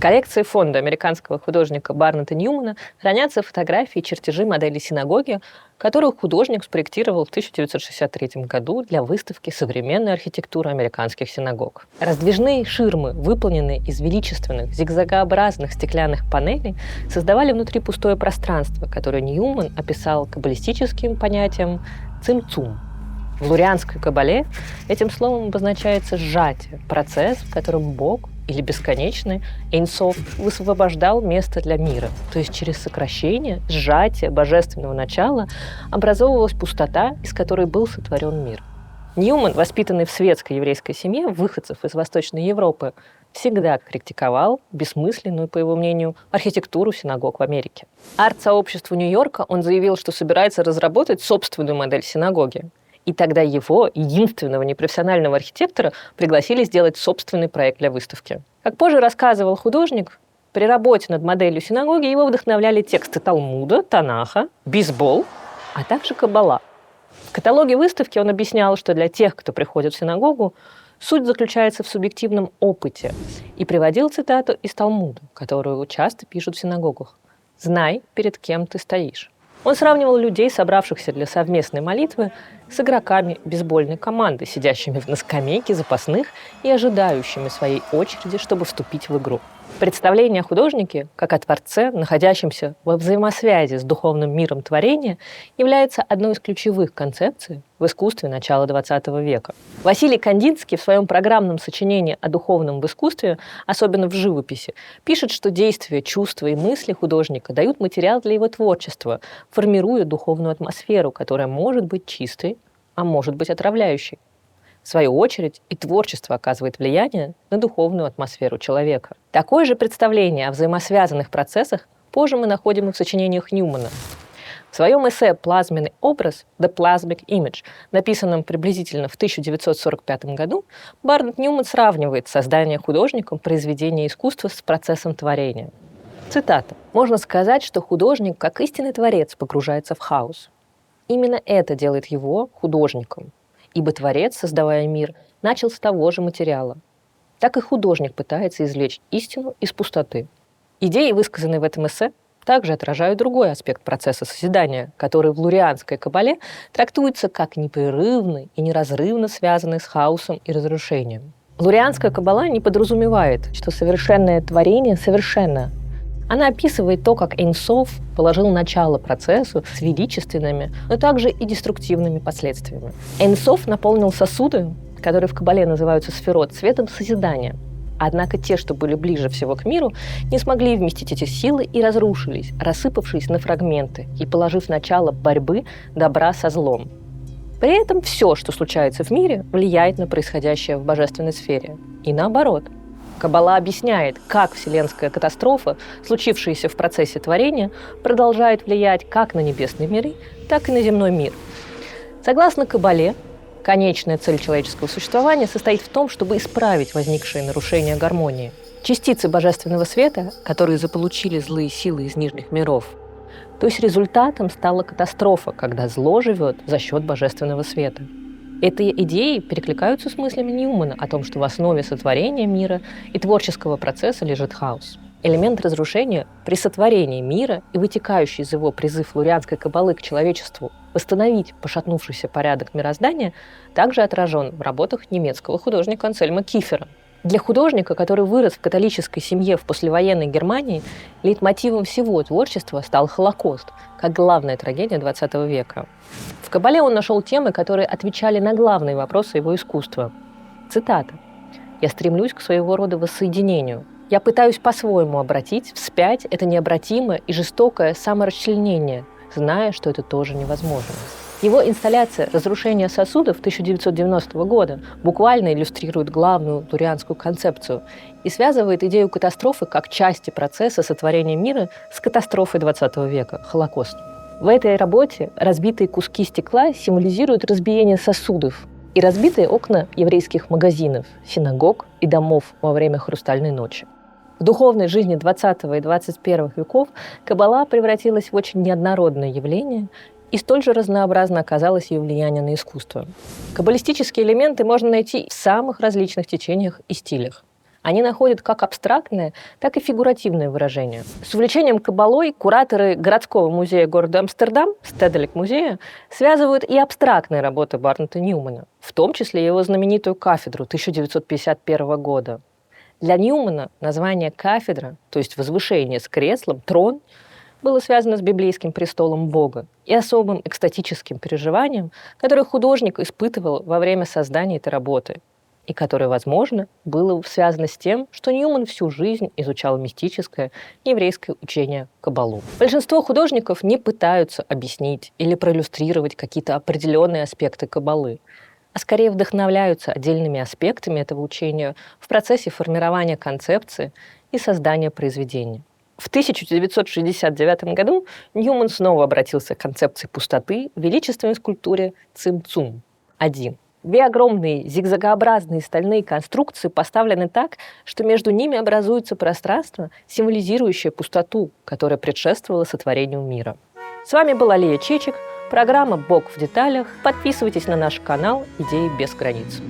коллекции фонда американского художника Барнета Ньюмана хранятся фотографии и чертежи моделей синагоги, которую художник спроектировал в 1963 году для выставки «Современная архитектура американских синагог». Раздвижные ширмы, выполненные из величественных зигзагообразных стеклянных панелей, создавали внутри пустое пространство, которое Ньюман описал каббалистическим понятием «цимцум». В лурианской каббале этим словом обозначается сжатие, процесс, в котором Бог или бесконечный Эйн-Соф высвобождал место для мира. То есть через сокращение, сжатие божественного начала образовывалась пустота, из которой был сотворен мир. Ньюман, воспитанный в светской еврейской семье, выходцев из Восточной Европы, всегда критиковал бессмысленную, по его мнению, архитектуру синагог в Америке. Арт-сообществу Нью-Йорка он заявил, что собирается разработать собственную модель синагоги. И тогда его, единственного непрофессионального архитектора, пригласили сделать собственный проект для выставки. Как позже рассказывал художник, при работе над моделью синагоги его вдохновляли тексты Талмуда, Танаха, бейсбол, а также каббала. В каталоге выставки он объяснял, что для тех, кто приходит в синагогу, суть заключается в субъективном опыте, и приводил цитату из Талмуда, которую часто пишут в синагогах: «Знай, перед кем ты стоишь». Он сравнивал людей, собравшихся для совместной молитвы, с игроками бейсбольной команды, сидящими на скамейке запасных и ожидающими своей очереди, чтобы вступить в игру. Представление о художнике, как о творце, находящемся во взаимосвязи с духовным миром творения, является одной из ключевых концепций в искусстве начала XX века. Василий Кандинский в своем программном сочинении о духовном в искусстве, особенно в живописи, пишет, что действия, чувства и мысли художника дают материал для его творчества, формируя духовную атмосферу, которая может быть чистой, а может быть отравляющей. В свою очередь, и творчество оказывает влияние на духовную атмосферу человека. Такое же представление о взаимосвязанных процессах позже мы находим и в сочинениях Ньюмана. В своем эссе «Плазменный образ» «The Plasmic Image», написанном приблизительно в 1945 году, Барнет Ньюман сравнивает создание художником произведения искусства с процессом творения. Цитата. «Можно сказать, что художник, как истинный творец, погружается в хаос. Именно это делает его художником. Ибо Творец, создавая мир, начал с того же материала. Так и художник пытается извлечь истину из пустоты». Идеи, высказанные в этом эссе, также отражают другой аспект процесса созидания, который в лурианской каббале трактуется как непрерывный и неразрывно связанный с хаосом и разрушением. Лурианская каббала не подразумевает, что совершенное творение совершенно. Она описывает то, как Эйн-Соф положил начало процессу с величественными, но также и деструктивными последствиями. Эйн-Соф наполнил сосуды, которые в каббале называются сферот, цветом созидания. Однако те, что были ближе всего к миру, не смогли вместить эти силы и разрушились, рассыпавшись на фрагменты и положив начало борьбы добра со злом. При этом все, что случается в мире, влияет на происходящее в божественной сфере. И наоборот. Каббала объясняет, как вселенская катастрофа, случившаяся в процессе творения, продолжает влиять как на небесные миры, так и на земной мир. Согласно Каббале, конечная цель человеческого существования состоит в том, чтобы исправить возникшие нарушения гармонии. Частицы божественного света, которые заполучили злые силы из нижних миров, то есть результатом стала катастрофа, когда зло живет за счет божественного света. Эти идеи перекликаются с мыслями Ньюмана о том, что в основе сотворения мира и творческого процесса лежит хаос. Элемент разрушения при сотворении мира и вытекающий из его призыв лурианской каббалы к человечеству восстановить пошатнувшийся порядок мироздания также отражен в работах немецкого художника Ансельма Кифера. Для художника, который вырос в католической семье в послевоенной Германии, лейтмотивом всего творчества стал Холокост, как главная трагедия XX века. В каббале он нашел темы, которые отвечали на главные вопросы его искусства. Цитата. «Я стремлюсь к своего рода воссоединению. Я пытаюсь по-своему обратить вспять это необратимое и жестокое саморасчленение, зная, что это тоже невозможно». Его инсталляция «Разрушение сосудов» 1990 года буквально иллюстрирует главную лурианскую концепцию и связывает идею катастрофы как части процесса сотворения мира с катастрофой XX века – Холокост. В этой работе разбитые куски стекла символизируют разбиение сосудов и разбитые окна еврейских магазинов, синагог и домов во время Хрустальной ночи. В духовной жизни XX и XXI веков каббала превратилась в очень неоднородное явление, и столь же разнообразно оказалось ее влияние на искусство. Каббалистические элементы можно найти в самых различных течениях и стилях. они находят как абстрактное, так и фигуративное выражение. С увлечением каббалой кураторы городского музея города Амстердам, Стеделек-музея, связывают и абстрактные работы Барнета Ньюмана, в том числе его знаменитую кафедру 1951 года. Для Ньюмана название «кафедра», то есть возвышение с креслом, трон, было связано с библейским престолом Бога и особым экстатическим переживанием, которое художник испытывал во время создания этой работы, и которое, возможно, было связано с тем, что Ньюман всю жизнь изучал мистическое еврейское учение Каббалу. Большинство художников не пытаются объяснить или проиллюстрировать какие-то определенные аспекты Каббалы, а скорее вдохновляются отдельными аспектами этого учения в процессе формирования концепции и создания произведения. В 1969 году Ньюман снова обратился к концепции пустоты в величественной скульптуре «Цимцум-1». Две огромные зигзагообразные стальные конструкции поставлены так, что между ними образуется пространство, символизирующее пустоту, которая предшествовала сотворению мира. С вами была Лия Чечек, программа «Бог в деталях». Подписывайтесь на наш канал «Идеи без границ».